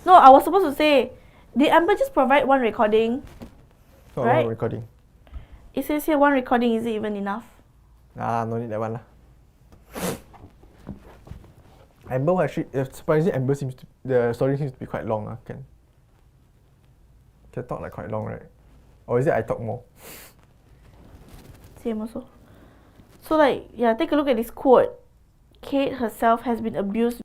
No, I was supposed to say, did Amber just provide one recording? Not Right? one recording. It says here one recording, is it even enough? Ah, no need that one lah. Amber actually, surprisingly, Amber the story seems to be quite long. Can talk like quite long, right? Or is it I talk more? Same also. So like, yeah, take a look at this quote. Kate herself has been abused.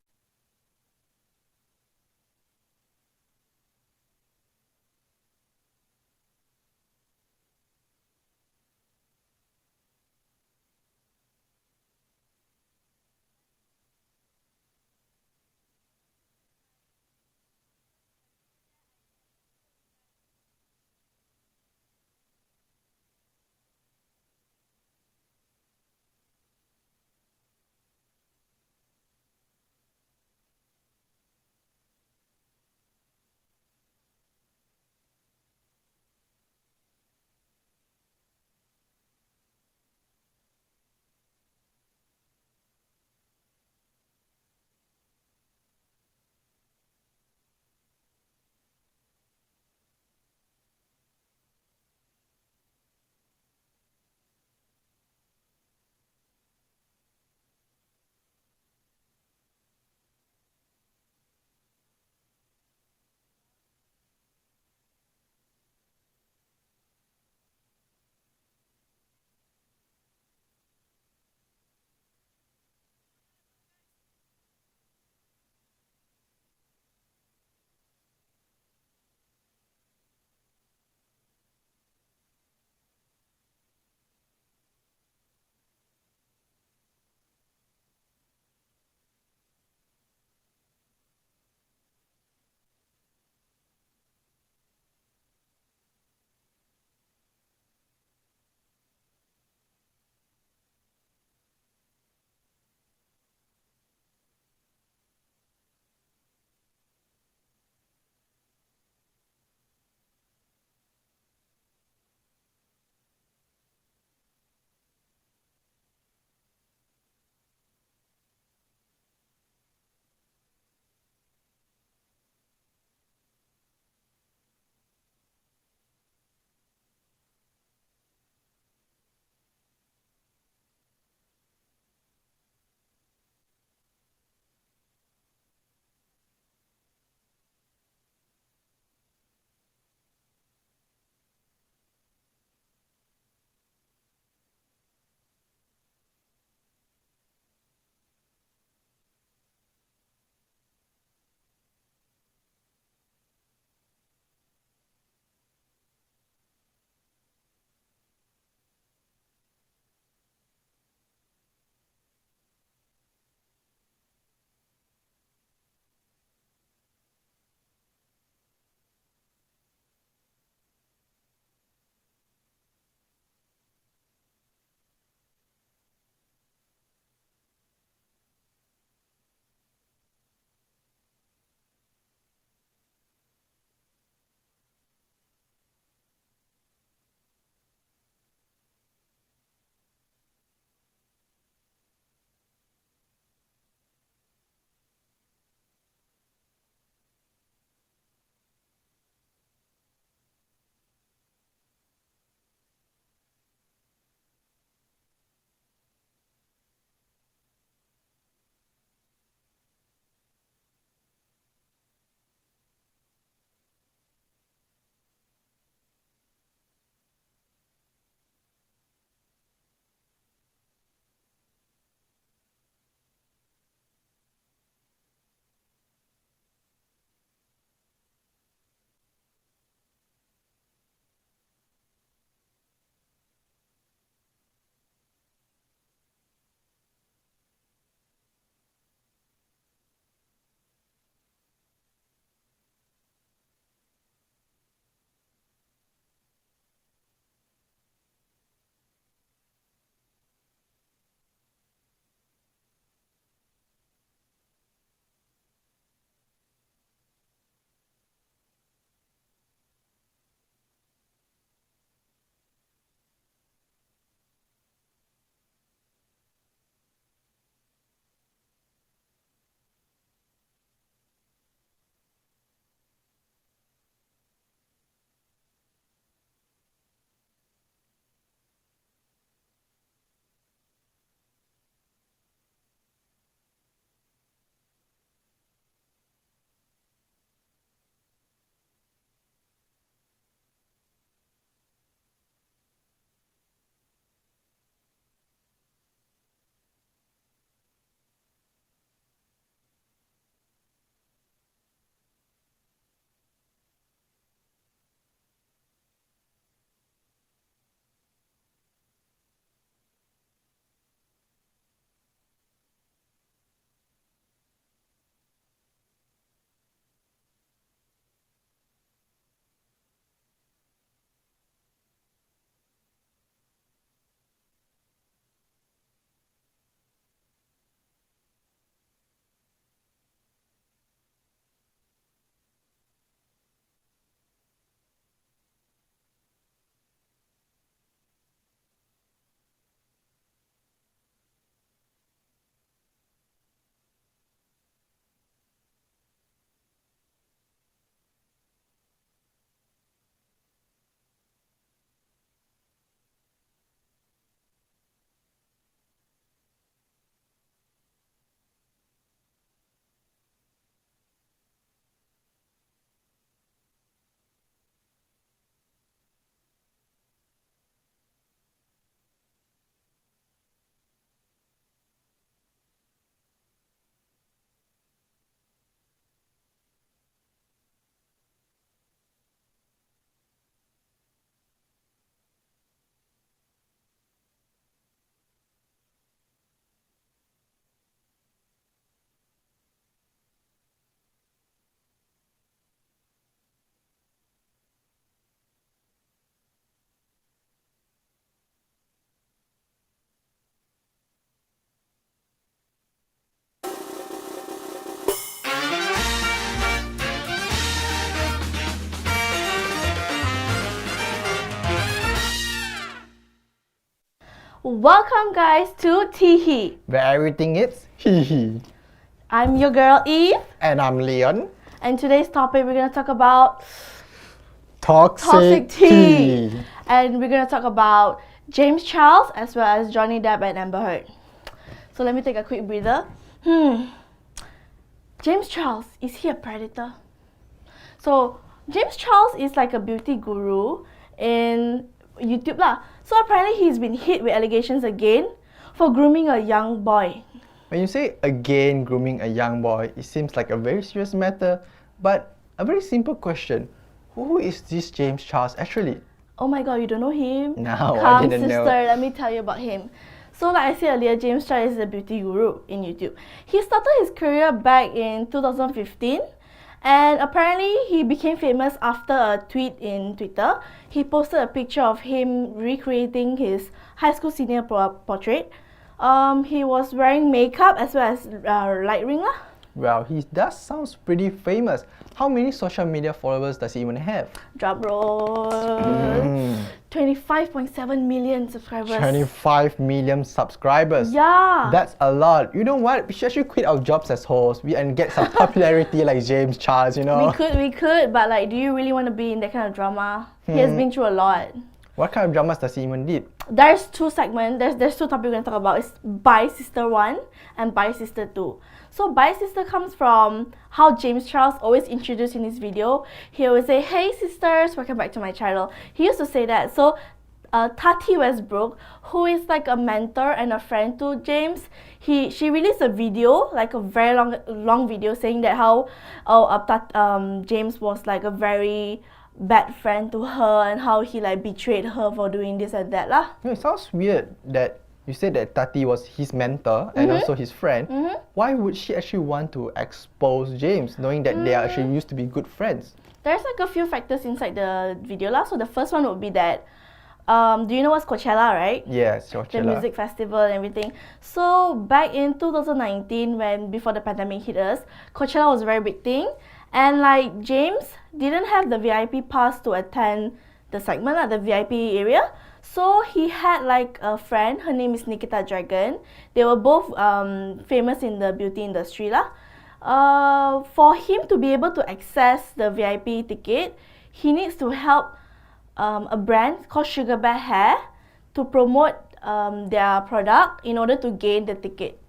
Welcome guys to HEE. Where everything is HEE. I'm your girl Eve, And I'm Leon. and today's topic we're gonna talk about Toxic tea. and we're gonna talk about James Charles as well as Johnny Depp and Amber Heard. So let me take a quick breather. James Charles, is he a predator? So James Charles is like a beauty guru in YouTube lah. So apparently he's been hit with allegations again for grooming a young boy. When you say again grooming a young boy, it seems like a very serious matter. But a very simple question. Who is this James Charles actually? Oh my god, you don't know him? No, Come, I didn't sister, know. let me tell you about him. So like I said earlier, James Charles is a beauty guru in YouTube. He started his career back in 2015. And apparently, he became famous after a tweet in Twitter. He posted a picture of him recreating his high school senior portrait. He was wearing makeup as well as light ring lah. Well, he does sounds pretty famous. How many social media followers does he even have? Drum roll. 25.7 million subscribers. 25 million subscribers. Yeah. That's a lot. You know what? We should actually quit our jobs as hosts and get some popularity like James Charles, you know? We could, but like, do you really want to be in that kind of drama? He has been through a lot. What kind of dramas does he even did? There's two segments. There's two topics we're gonna talk about. It's Bye Sister 1 and Bye Sister 2. So Bye Sister comes from how James Charles always introduced in his video. He always say, "Hey sisters, welcome back to my channel." He used to say that. So Tati Westbrook, who is like a mentor and a friend to James, she released a video, like a very long video, saying that how James was like a very bad friend to her and how he like betrayed her for doing this and that lah. No, it sounds weird that you said that Tati was his mentor and also his friend. Why would she actually want to expose James, knowing that they are actually used to be good friends? There's like a few factors inside the video lah. So the first one would be that, do you know what's Coachella, right? Yes, The Coachella. music festival and everything. So back in 2019, before the pandemic hit us, Coachella was a very big thing. And like James didn't have the VIP pass to attend the segment at the VIP area. So he had like a friend, her name is Nikita Dragon. They were both famous in the beauty industry lah. For him to be able to access the VIP ticket, he needs to help a brand called Sugar Bear Hair to promote their product in order to gain the ticket.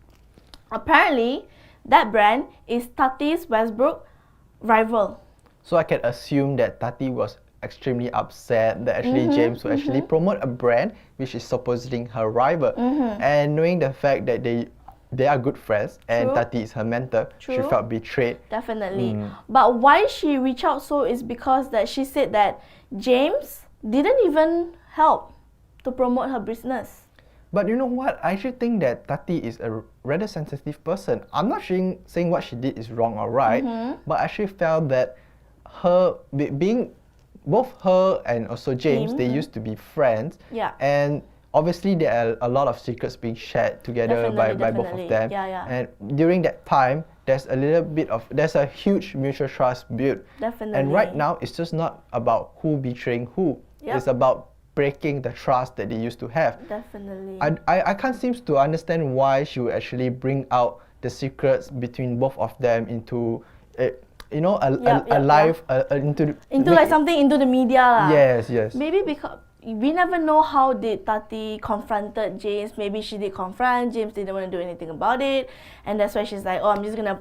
Apparently, that brand is Tati's Westbrook rival. So I can assume that Tati was extremely upset that actually James would actually promote a brand which is supposedly her rival. And knowing the fact that they are good friends and True. Tati is her mentor, she True. felt betrayed. Definitely. But why she reached out so is because that she said that James didn't even help to promote her business. But you know what? I actually think that Tati is a rather sensitive person. I'm not saying what she did is wrong or right, but I actually felt that her being both her and also James, they used to be friends. Yeah. And obviously there are a lot of secrets being shared together by both of them. Yeah. And during that time, there's a huge mutual trust built. Definitely. And right now, it's just not about who betraying who. Yep. It's about breaking the trust that they used to have. Definitely. I can't seem to understand why she would actually bring out the secrets between both of them into into like something into the media lah. Yes. Maybe because we never know how did Tati confronted James. Maybe she did confront James, didn't want to do anything about it, and that's why she's like, oh, I'm just gonna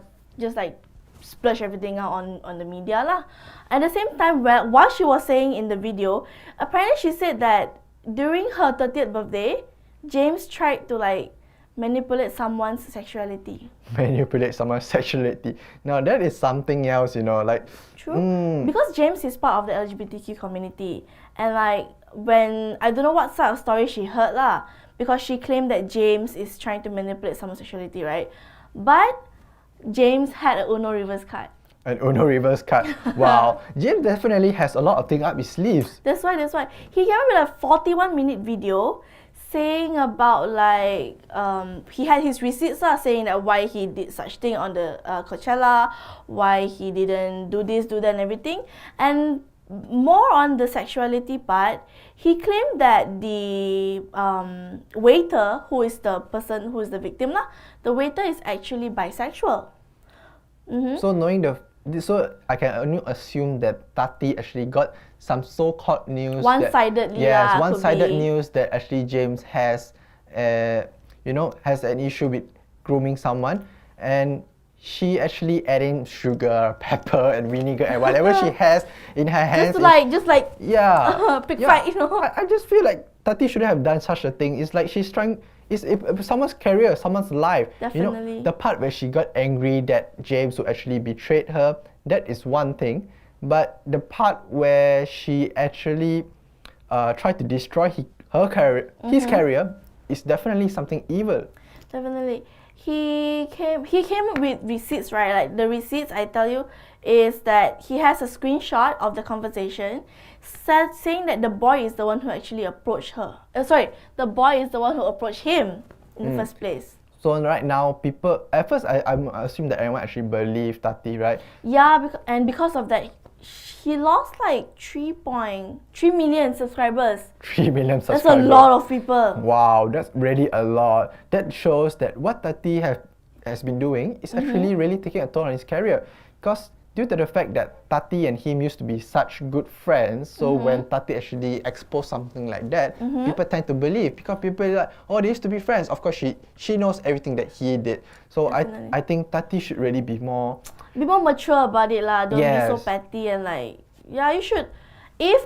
like splash everything out on the media lah. At the same time, while she was saying in the video, apparently she said that during her 30th birthday, James tried to like manipulate someone's sexuality. Manipulate someone's sexuality. Now that is something else, you know, like. True. Because James is part of the LGBTQ community, and like when I don't know what side of story she heard lah, because she claimed that James is trying to manipulate someone's sexuality, right? But James had an Uno reverse card. An Uno reverse card. Wow. James definitely has a lot of things up his sleeves. That's why. He came up with a 41-minute video saying about like he had his receipts saying that why he did such thing on the Coachella, why he didn't do this, do that, and everything. And more on the sexuality part, he claimed that the waiter, who is the person who is the victim lah, the waiter is actually bisexual. So I can only assume that Tati actually got some so-called news. One-sidedly, yes, could one-sided be. news that actually James has, has an issue with grooming someone, and she actually adding sugar, pepper, and vinegar and whatever she has in her hands. Just like yeah, pick yeah. fight, you know. I just feel like Tati shouldn't have done such a thing. It's like she's trying. It's someone's career, someone's life. Definitely. The part where she got angry that James would actually betrayed her, that is one thing. But the part where she actually tried to destroy her career, his career, is definitely something evil. Definitely. He came with receipts, right? Like the receipts, I tell you, is that he has a screenshot of the conversation saying that the boy is the one who actually approached her. The boy is the one who approached him in the first place. So right now, people, at first I assume that everyone actually believed Tati, right? Yeah, because of that, he lost like 3 million subscribers. 3 million subscribers. That's a lot of people. Wow, that's really a lot. That shows that what Tati has been doing is actually really taking a toll on his career. Because due to the fact that Tati and him used to be such good friends, so when Tati actually exposed something like that, people tend to believe, because people are like, oh, they used to be friends. Of course, she knows everything that he did. So I think Tati should really be more mature about it lah. Don't be so petty and like, yeah, you should.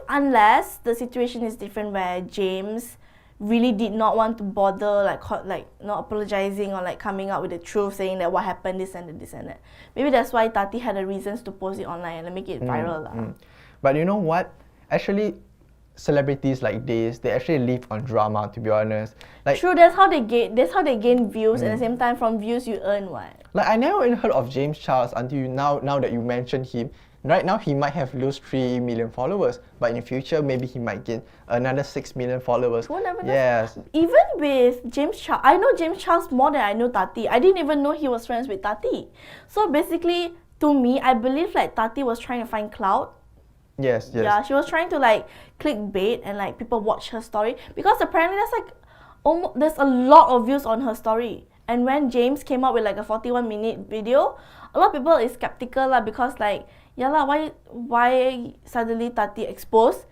Unless the situation is different where James really did not want to bother not apologizing or like coming out with the truth, saying that what happened, this and that. Maybe that's why Tati had the reasons to post it online and make it viral lah. But you know what? Actually, celebrities like this, they actually live on drama, to be honest. Like, true, that's how they gain views, and at the same time from views you earn what? Like, I never even heard of James Charles until now that you mentioned him. Right now, he might have lost 3 million followers, but in the future, maybe he might gain another 6 million followers. Who never knows? Yes. Even with James Charles, I know James Charles more than I know Tati. I didn't even know he was friends with Tati. So basically, to me, I believe like Tati was trying to find clout. Yes. Yeah, she was trying to like clickbait and like people watch her story, because apparently there's a lot of views on her story. And when James came out with like a 41-minute video, a lot of people is skeptical lah, because like, yeah lah, why suddenly Tati exposed?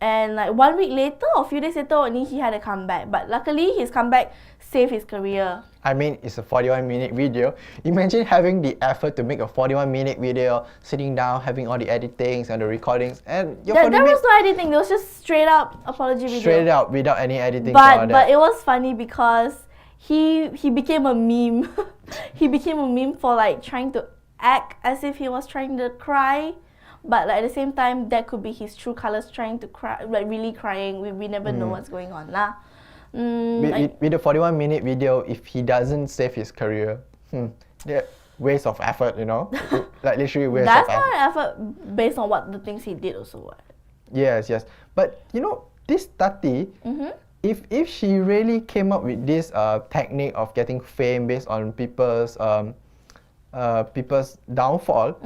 And like 1 week later or a few days later only he had a comeback. But luckily his comeback saved his career. I mean, it's a 41-minute video. Imagine having the effort to make a 41-minute video, sitting down, having all the editings and the recordings, and there was no editing. There was just straight up apology video. Straight up, without any editing. But it was funny because he became a meme. He became a meme for like trying to act as if he was trying to cry, but like at the same time that could be his true colors, trying to cry, like really crying. We never know what's going on lah. With a 41-minute video, if he doesn't save his career, waste of effort, you know? Like literally waste of effort. That's not an effort based on what the things he did also. What? Yes. But you know, this Tati, if she really came up with this technique of getting fame based on people's downfall,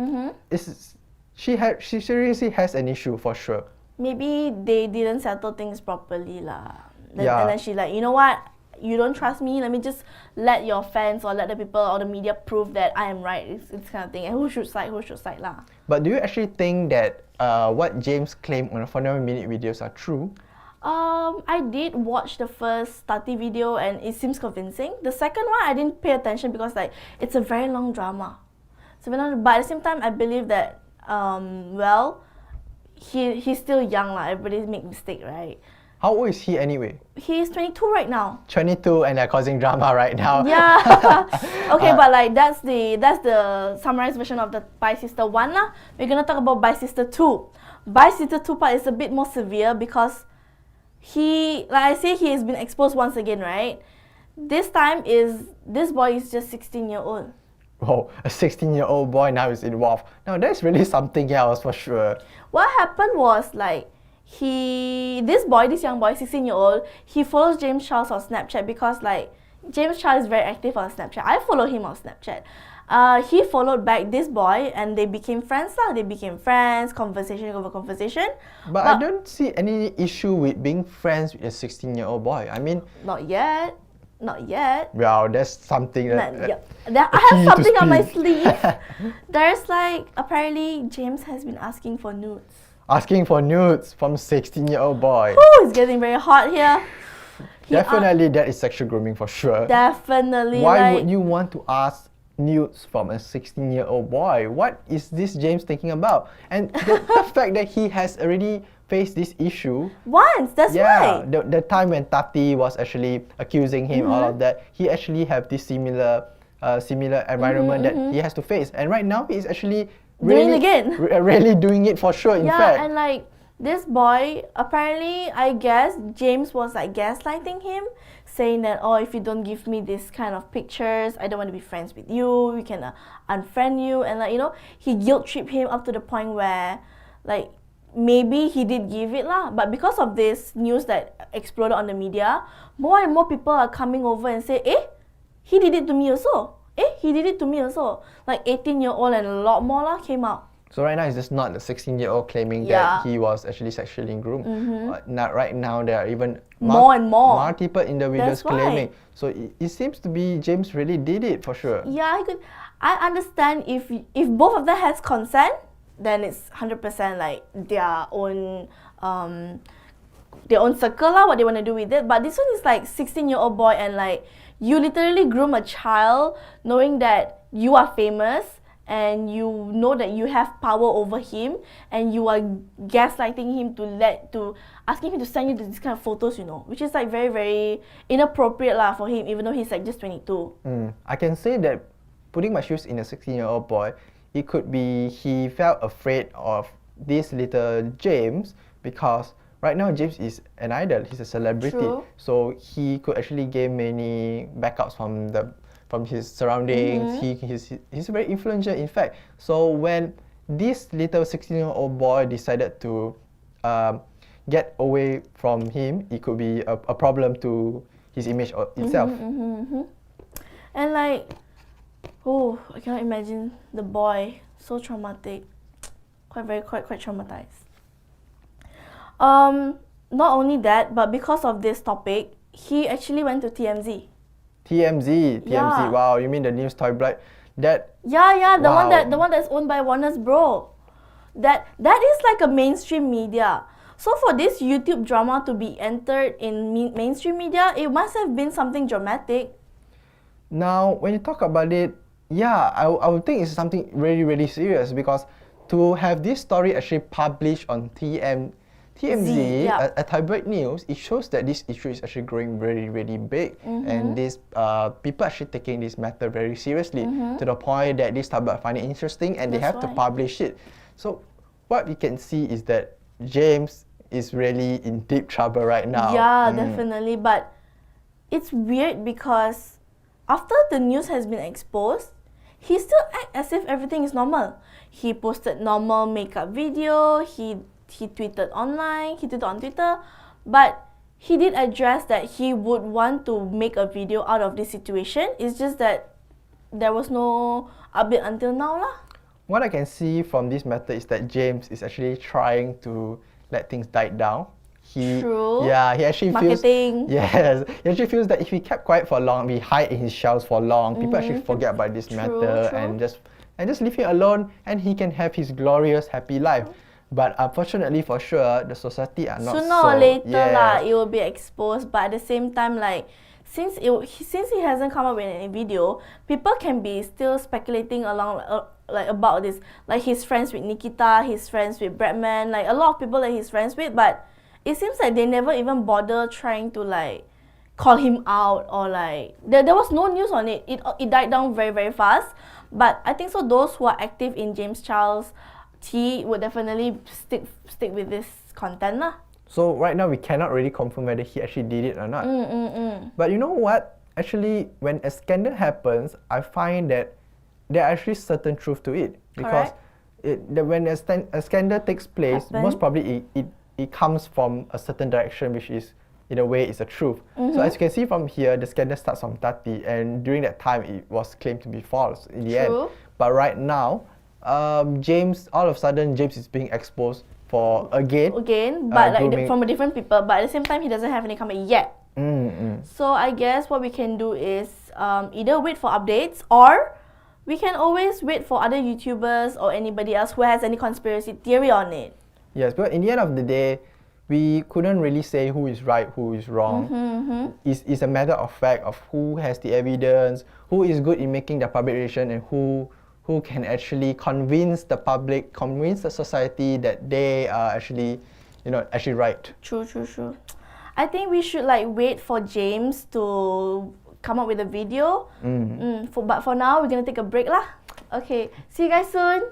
she seriously has an issue for sure. Maybe they didn't settle things properly lah. And then she like, you know what? You don't trust me. Let me just let your fans or let the people or the media prove that I am right. It's kind of thing. And who should side lah. But do you actually think that what James claimed on the 41-minute videos are true? I did watch the first Tati video and it seems convincing. The second one I didn't pay attention because like it's a very long drama. But at the same time I believe that he's still young lah. Everybody make mistake, right? How old is he anyway? He's 22 right now. 22 and they're causing drama right now. Yeah. Okay, but like that's the summarized version of the Bye Sister 1 lah. We're gonna talk about Bye Sister 2. Bye Sister 2 part is a bit more severe because he has been exposed once again, right? This boy is just 16-year-old. Oh, a 16-year-old boy now is involved. Now that's really something else for sure. What happened was like this young boy, 16-year-old, he follows James Charles on Snapchat because like James Charles is very active on Snapchat. I follow him on Snapchat. he followed back this boy and they became friends lah. They became friends, conversation over conversation. But I don't see any issue with being friends with a 16-year-old boy. I mean, Not yet. Not yet. well, there's something that. I have something on my sleeve. There's like, apparently James has been asking for nudes. Asking for nudes from 16-year-old boy. Whew, it's getting very hot here. Definitely, that is sexual grooming for sure. Definitely. Why like, would you want to ask nudes from a 16-year-old boy? What is this James thinking about? And the fact that he has already faced this issue. Once, that's Yeah, why. the time when Tati was actually accusing him, all of that, he actually have this similar environment that he has to face. And right now, he's actually Doing really, it again. really doing it for sure, in Yeah, fact. and like this boy, apparently, I guess James was like gaslighting him, saying that, oh, if you don't give me this kind of pictures, I don't want to be friends with you. We can unfriend you, and like he guilt tripped him up to the point where, like, maybe he did give it lah. But because of this news that exploded on the media, more and more people are coming over and say, he did it to me also. He did it to me also. Like 18-year-old and a lot more lah came out. So right now, it's just not the 16-year-old claiming Yeah. that he was actually sexually groomed. Not right now, there are even More and more. multiple individuals That's why. claiming. So it seems to be James really did it for sure. Yeah, I understand if both of them has consent, then it's 100% like their own circle lah, what they want to do with it. But this one is like 16-year-old boy, and like you literally groom a child knowing that you are famous and you know that you have power over him, and you are gaslighting him to asking him to send you this kind of photos, which is like very, very inappropriate lah for him, even though he's like just 22. I can say that putting my shoes in a 16-year-old boy, it could be he felt afraid of this little James because right now James is an idol, he's a celebrity. True. So he could actually gain many backups from his surroundings. He's very influential, in fact. So when this little 16-year-old boy decided to get away from him, it could be a problem to his image itself. And like, I cannot imagine the boy, so traumatic, quite traumatized. Not only that, but because of this topic, he actually went to TMZ. TMZ, Yeah. wow, you mean the news tabloid? That Yeah, the Wow. one that's owned by Warner's Bro. That is like a mainstream media. So for this YouTube drama to be entered in mainstream media, it must have been something dramatic. now, when you talk about it, yeah, I would think it's something really, really serious because to have this story actually published on TMZ, yeah. a tabloid news, it shows that this issue is actually growing very, really big, and this people actually taking this matter very seriously to the point that this tabloid find it interesting and they That's have to why. publish it. So what we can see is that James is really in deep trouble right now. Yeah, definitely. But it's weird because after the news has been exposed, he still act as if everything is normal. He posted normal makeup video, he tweeted online, he tweeted on Twitter, but he did address that he would want to make a video out of this situation. It's just that there was no update until now lah. What I can see from this matter is that James is actually trying to let things die down. True. Yeah, he actually Marketing. feels. Yes, he actually feels that if he kept quiet for long, we hide in his shells for long, people actually forget about this matter and just leave him alone, and he can have his glorious, happy life. But unfortunately, for sure, the society are not Sooner or later lah, it will be exposed. But at the same time, like since he hasn't come up with any video, people can be still speculating along like about this. Like he's friends with Nikita, he's friends with Bradman, like a lot of people that he's friends with. But it seems like they never even bother trying to like call him out, or like there was no news on it. It died down very, very fast. But I think so those who are active in James Charles T would definitely stick with this content lah. So right now we cannot really confirm whether he actually did it or not. But you know what? Actually, when a scandal happens, I find that there are actually certain truth to it because when a scandal takes place, most probably it comes from a certain direction which is in a way, is the truth. So as you can see from here, the scandal starts from Tati, and during that time, it was claimed to be false in the True. end. But right now, James, all of a sudden, James is being exposed for again, but like grooming. from a different people. But at the same time, he doesn't have any comment yet. So I guess what we can do is either wait for updates, or we can always wait for other YouTubers or anybody else who has any conspiracy theory on it. Yes, but in the end of the day, we couldn't really say who is right, who is wrong. It's a matter of fact of who has the evidence, who is good in making the public relation, and who can actually convince the public, convince the society that they are actually, actually right. True. I think we should like wait for James to come up with a video. But for now, we're gonna take a break lah. Okay, see you guys soon.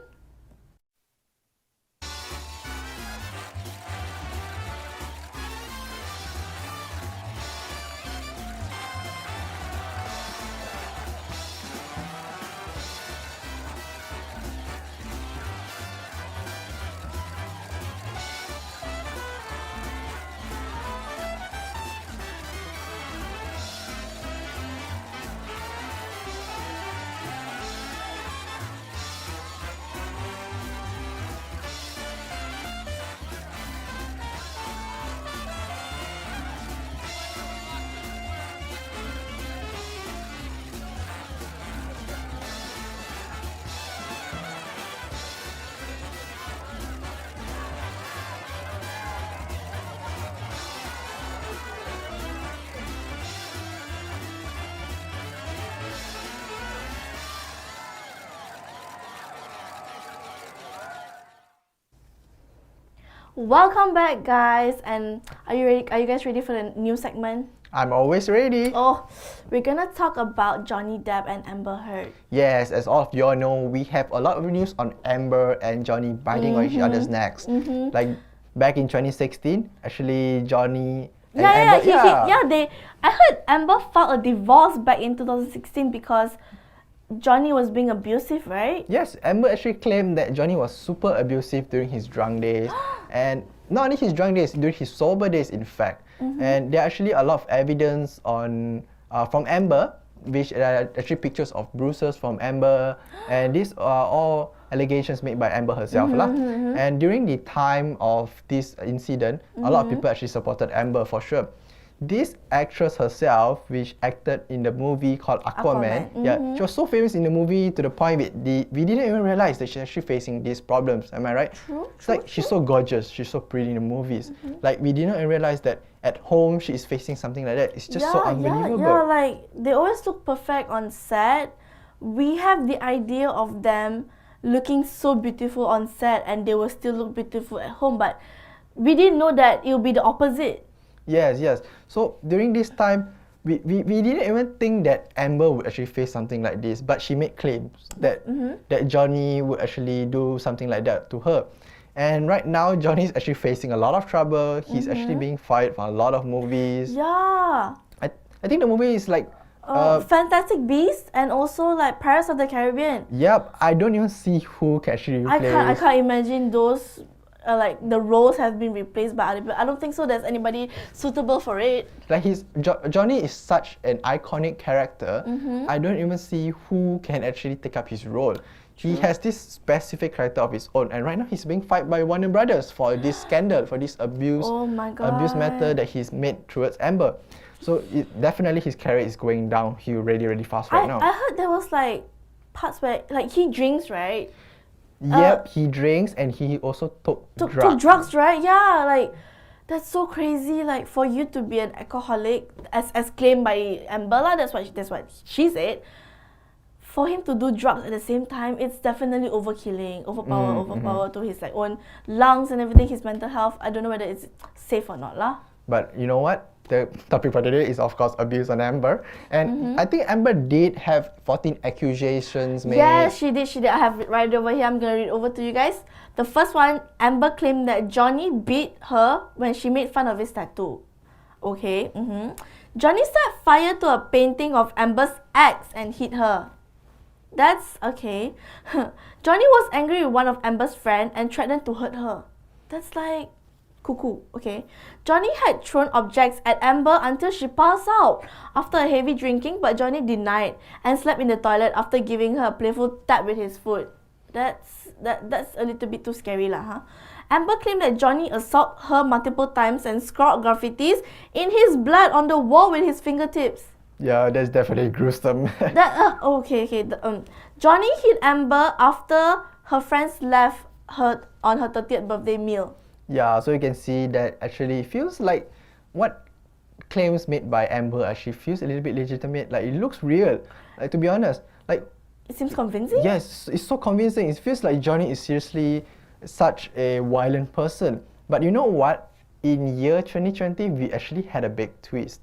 Welcome back, guys. And are you ready? Are you guys ready for the new segment? I'm always ready. Oh, we're gonna talk about Johnny Depp and Amber Heard. Yes, as all of you all know, we have a lot of news on Amber and Johnny biting on each other's necks. Like back in 2016, actually Johnny and Amber, I heard Amber filed a divorce back in 2016 because Johnny was being abusive, right? Yes, Amber actually claimed that Johnny was super abusive during his drunk days, and not only his drunk days, during his sober days, in fact. And there are actually a lot of evidence on from Amber, which are actually pictures of bruises from Amber, and these are all allegations made by Amber herself, And during the time of this incident, a lot of people actually supported Amber for sure. This actress herself, which acted in the movie called Aquaman, she was so famous in the movie to the point we didn't even realize that she's actually facing these problems. Am I right? It's like she's so gorgeous, she's so pretty in the movies. Like we didn't even realize that at home she is facing something like that. It's just so unbelievable. Yeah, like they always look perfect on set. We have the idea of them looking so beautiful on set, and they will still look beautiful at home. But we didn't know that it will be the opposite. Yes. So during this time, we didn't even think that Amber would actually face something like this, but she made claims that that Johnny would actually do something like that to her. And right now, Johnny is actually facing a lot of trouble. He's actually being fired from a lot of movies. Yeah. I think the movie is like Fantastic Beasts and also like Pirates of the Caribbean. Yep, I don't even see who can actually replace. I can't imagine those. Like the roles have been replaced by other people. I don't think so. There's anybody suitable for it. Like Johnny is such an iconic character. I don't even see who can actually take up his role. He has this specific character of his own, and right now he's being fired by Warner Brothers for this scandal, for this abuse matter that he's made towards Amber. So definitely his career is going downhill really fast right now. I heard there was like parts where like he drinks, right? Yep, he drinks and he also took drugs. Took drugs, right? Yeah, like that's so crazy. Like for you to be an alcoholic, as claimed by Amber, that's what she said. For him to do drugs at the same time, it's definitely overkilling, overpower to his like own lungs and everything, his mental health. I don't know whether it's safe or not, lah. But you know what? The topic for today is of course abuse on Amber, and I think Amber did have 14 accusations made. Yes, she did. I have it right over here. I'm gonna read over to you guys. The first one, Amber claimed that Johnny beat her when she made fun of his tattoo. Okay. Johnny set fire to a painting of Amber's ex and hit her. That's okay. Johnny was angry with one of Amber's friends and threatened to hurt her. That's like cuckoo, okay? Johnny had thrown objects at Amber until she passed out after a heavy drinking, but Johnny denied and slept in the toilet after giving her a playful tap with his foot. That's a little bit too scary lah, huh? Amber claimed that Johnny assaulted her multiple times and scrawled graffitis in his blood on the wall with his fingertips. Yeah, that's definitely gruesome. Okay. Johnny hit Amber after her friends left her on her 30th birthday meal. Yeah, so you can see that actually feels like what claims made by Amber actually feels a little bit legitimate. Like it looks real. Like to be honest, like It seems convincing. yes, it's so convincing. It feels like Johnny is seriously such a violent person. But you know what? In year 2020, we actually had a big twist.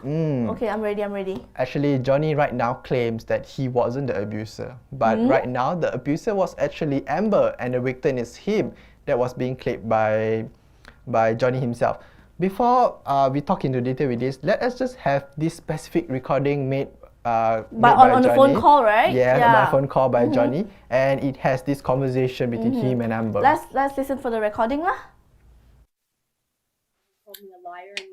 Okay, I'm ready. Actually, Johnny right now claims that he wasn't the abuser. But right now, the abuser was actually Amber and the victim is him that was being claimed by Johnny himself. Before we talk into detail with this, let us just have this specific recording made But by on the phone Johnny. call, right? Yeah, by phone call by Johnny. And it has this conversation between him and Amber. Let's listen for the recording lah. Called me a liar, and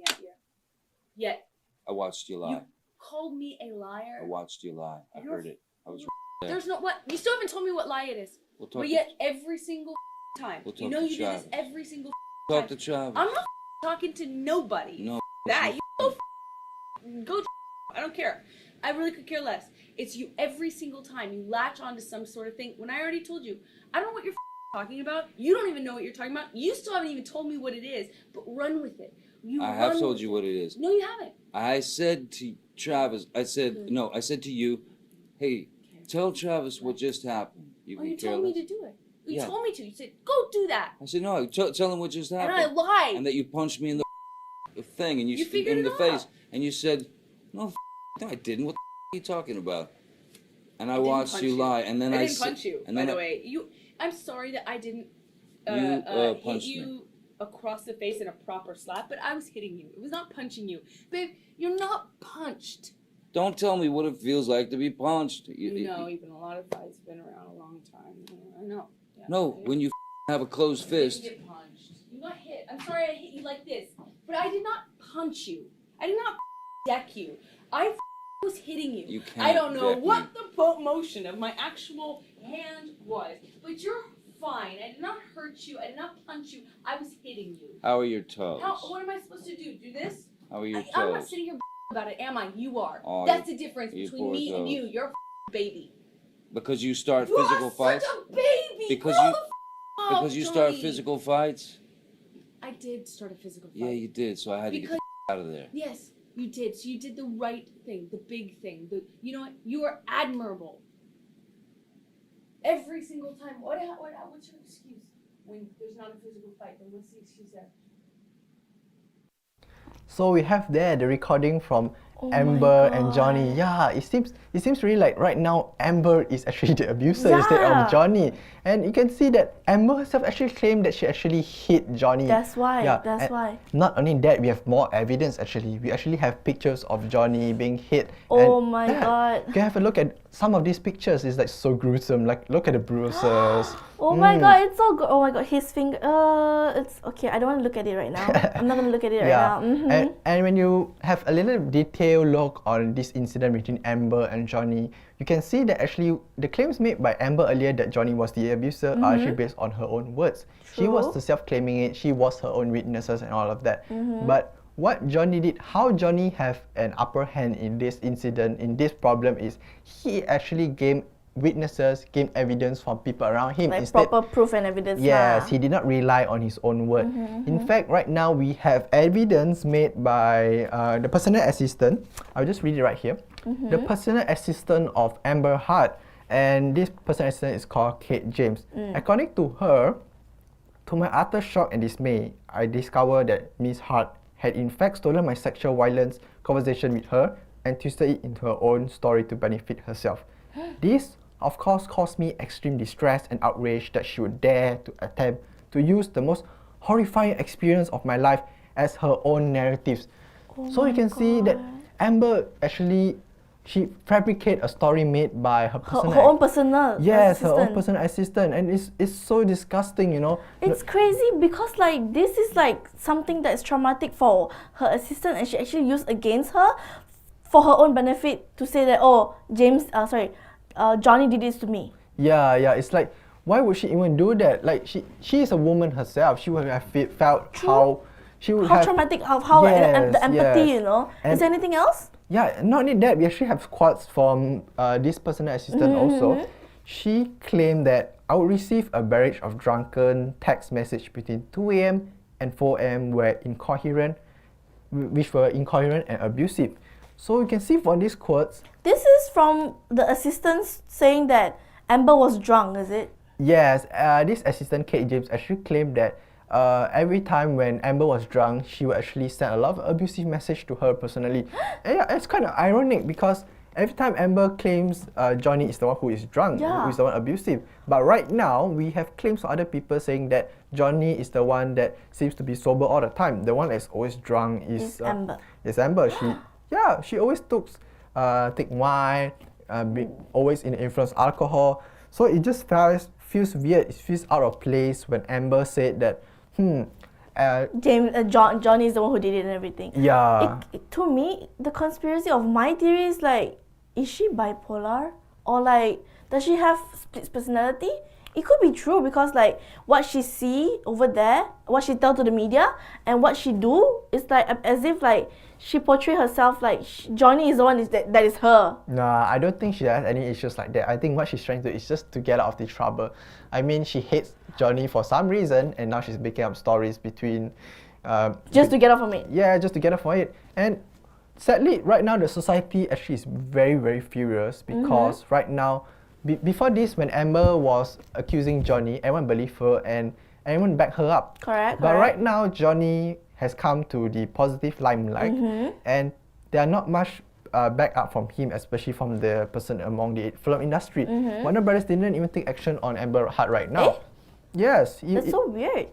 yet I watched you lie. you called me a liar. I watched you lie. I You're heard it. I was there. There's no what. You still haven't told me what lie it is. We'll talk But to- yet every single time, We'll you talk know to you do this Travis. every single Talk to time. Travis. I'm not talking to nobody. No. That you go. I don't care. I really could care less. It's you every single time you latch onto some sort of thing. When I already told you, I don't know what you're talking about. You don't even know what you're talking about. You still haven't even told me what it is. But run with it. I have told you what it is. No, you haven't. I said to Travis, I said to you, hey, tell Travis what just happened. You Oh, can you care told me less. to do it. You Yeah. told me to. You said, go do that. I said, no, tell him what just And happened. I lied. And that you punched me in the thing and You figured in it the face. out. And you said, no, I didn't. What are you talking about? And I didn't watched punch you lie. And then I I didn't said- punch you, and by then the I- way. I'm sorry that I didn't You, hit punched you me. across the face in a proper slap, but I was hitting you. It was not punching you. Babe, you're not punched. Don't tell me what it feels like to be punched. You know, even a lot of guys have been around a long time. I know. Yeah, No, I- when you have a closed You didn't fist. get punched. You got hit. I'm sorry I hit you like this, but I did not punch you. I did not deck you. I was hitting you. You I can't don't know deck what me. the motion of my actual hand was, but you're fine. I did not hurt you. I did not punch you. I was hitting you. How are your toes? What am I supposed to do? Do this? How are your I'm not toes? sitting here about it, am I? You are. Oh, That's the difference you between poor me and toes. you. You're a baby. Because you start You physical are fights? such a baby. Because Grow you- the up, Because you start Johnny. physical fights? I did start a physical fight. Yeah, you did, so I had to Because- get out of there. Yes, you did. So you did the right thing, the big thing. You know what? You are admirable. Every single time. What's your excuse when there's not a physical fight? Then what's the excuse there? So we have there the recording from Oh my Amber and God. Johnny. Yeah, it seems really like right now Amber is actually the abuser instead Yeah. of Johnny. And you can see that Amber herself actually claimed that she actually hit Johnny. That's why. That's and why. Not only that, we have more evidence actually. We actually have pictures of Johnny being hit. Oh and my yeah, God. You can have a look at some of these pictures. It's like so gruesome. Like look at the bruises. Oh my God, it's so good. Oh my God, his finger. It's okay. I don't want to look at it right now. I'm not gonna look at it right now. And when you have a little detailed look on this incident between Amber and Johnny, you can see that actually the claims made by Amber earlier that Johnny was the abuser are actually based on her own words. She was True. the self-claiming it. She was her own witnesses and all of that. But what Johnny did, how Johnny have an upper hand in this incident, in this problem is he actually gained witnesses, gained evidence from people around him. Like Instead, proper proof and evidence. yes, lah. he did not rely on his own word. In fact, right now we have evidence made by the personal assistant. I'll just read it right here. The personal assistant of Amber Hart, and this personal assistant is called Kate James. According to her, to my utter shock and dismay, I discovered that Miss Hart had in fact stolen my sexual violence conversation with her and twisted it into her own story to benefit herself. This, of course, caused me extreme distress and outrage that she would dare to attempt to use the most horrifying experience of my life as her own narratives. So you can see that Amber actually she fabricate a story made by her personal Her own personal yes, her own assistant. personal assistant, and it's so disgusting, you know. It's crazy because like this is like something that is traumatic for her assistant, and she actually used against her for her own benefit to say that, oh, Johnny did this to me. Yeah, yeah. It's like, why would she even do that? Like, she is a woman herself. She would have felt how she would How have traumatic, how Yes, the empathy, yes. you know. And Is there anything else? yeah, not only that, we actually have quotes from this personal assistant also. She claimed that I would receive a barrage of drunken text message between 2 a.m. and 4 a.m. which were incoherent and abusive. So you can see from these quotes, This is from the assistants saying that Amber was drunk, is it? yes, this assistant Kate James actually claimed that every time when Amber was drunk, she would actually send a lot of abusive message to her personally. And yeah, it's kind of ironic because every time Amber claims Johnny is the one who is drunk, Yeah. who is the one abusive. But right now, we have claims from other people saying that Johnny is the one that seems to be sober all the time. The one that's always drunk is Amber. Is Amber. She always take wine, always in the influence of alcohol. So it just feels weird. It feels out of place when Amber said that, Johnny is the one who did it and everything. yeah. To me, the conspiracy of my theory is like, is she bipolar? Or like, does she have split personality? It could be true because like what she see over there, what she tell to the media, and what she do is like as if like she portray herself like Johnny is the one that is her. Nah, I don't think she has any issues like that. I think what she's trying to do is just to get out of the trouble. I mean, she hates Johnny for some reason, and now she's making up stories between. Just to get off from it. Yeah, just to get off from it. And sadly, right now the society actually is very, very furious because right now, before this, when Amber was accusing Johnny, everyone believed her and everyone backed her up. Correct. But right now, Johnny has come to the positive limelight, and there are not much back up from him, especially from the person among the film industry. Warner Brothers didn't even take action on Amber Heard right now. Yes. That's so weird.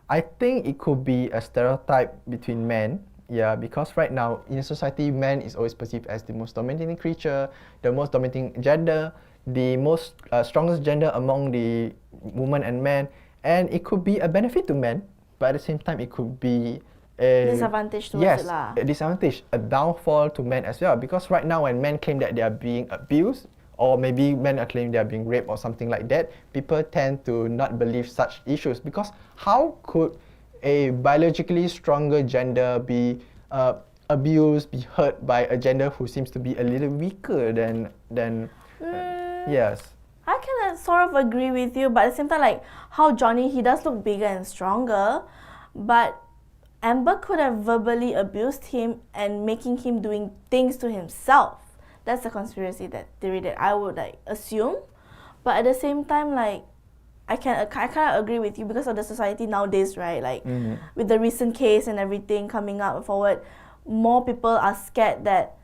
I think it could be a stereotype between men. Yeah, because right now in society, man is always perceived as the most dominating creature, the most dominating gender, the most strongest gender among the woman and men, and it could be a benefit to men, but at the same time it could be a Disadvantage towards it lah. a disadvantage, a downfall to men as well. Because right now when men claim that they are being abused, or maybe men are claiming they are being raped or something like that, people tend to not believe such issues. Because how could a biologically stronger gender be abused, be hurt by a gender who seems to be a little weaker than yes. I can sort of agree with you, but at the same time, like how Johnny, he does look bigger and stronger, but Amber could have verbally abused him and making him doing things to himself. That's the conspiracy theory that I would like assume, but at the same time, like I kind of agree with you because of the society nowadays, right? Like with the recent case and everything coming up forward, more people are scared that,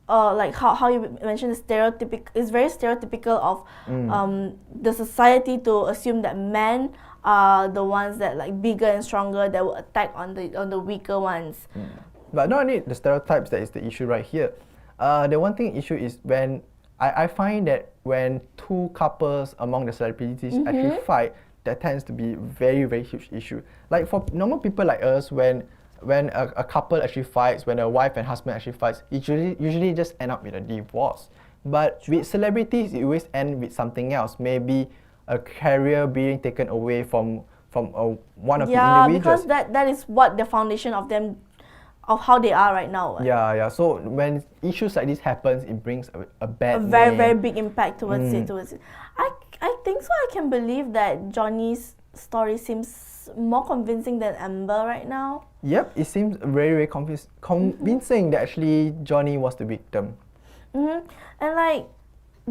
like how you mentioned, it's very stereotypical of the society to assume that men are the ones that like bigger and stronger that will attack on the weaker ones. But not only the stereotypes that is the issue right here. The one thing issue is when I find that when two couples among the celebrities actually fight, that tends to be very, very huge issue. Like for normal people like us, when a couple actually fights, when a wife and husband actually fights, it usually just end up with a divorce. But with celebrities, it always end with something else. Maybe a career being taken away from one of the individuals. Yeah, because that is what the foundation of them, of how they are right now. Yeah. So when issues like this happens, it brings a bad name. Very, very big impact towards it. I think so. I can believe that Johnny's story seems more convincing than Amber right now. Yep, it seems very, very convincing that actually Johnny was the victim. And like,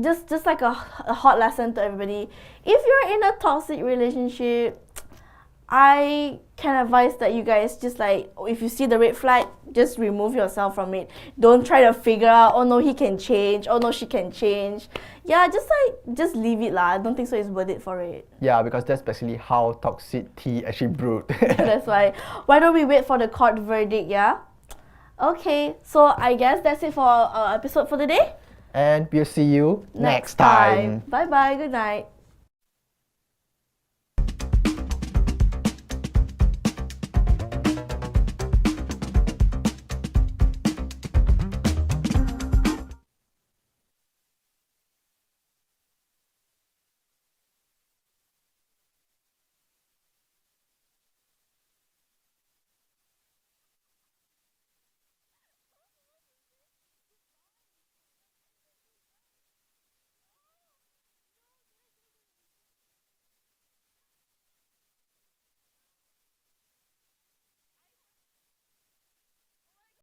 just like a hot lesson to everybody, if you're in a toxic relationship, I can advise that you guys just like, if you see the red flag, just remove yourself from it. Don't try to figure out, oh no, he can change, oh no, she can change. Yeah, just leave it lah. I don't think so it's worth it for it. Yeah, because that's basically how toxic tea actually brewed. That's why don't we wait for the court verdict, yeah? Okay, so I guess that's it for our episode for today. And we'll see you next time. Bye bye. Good night.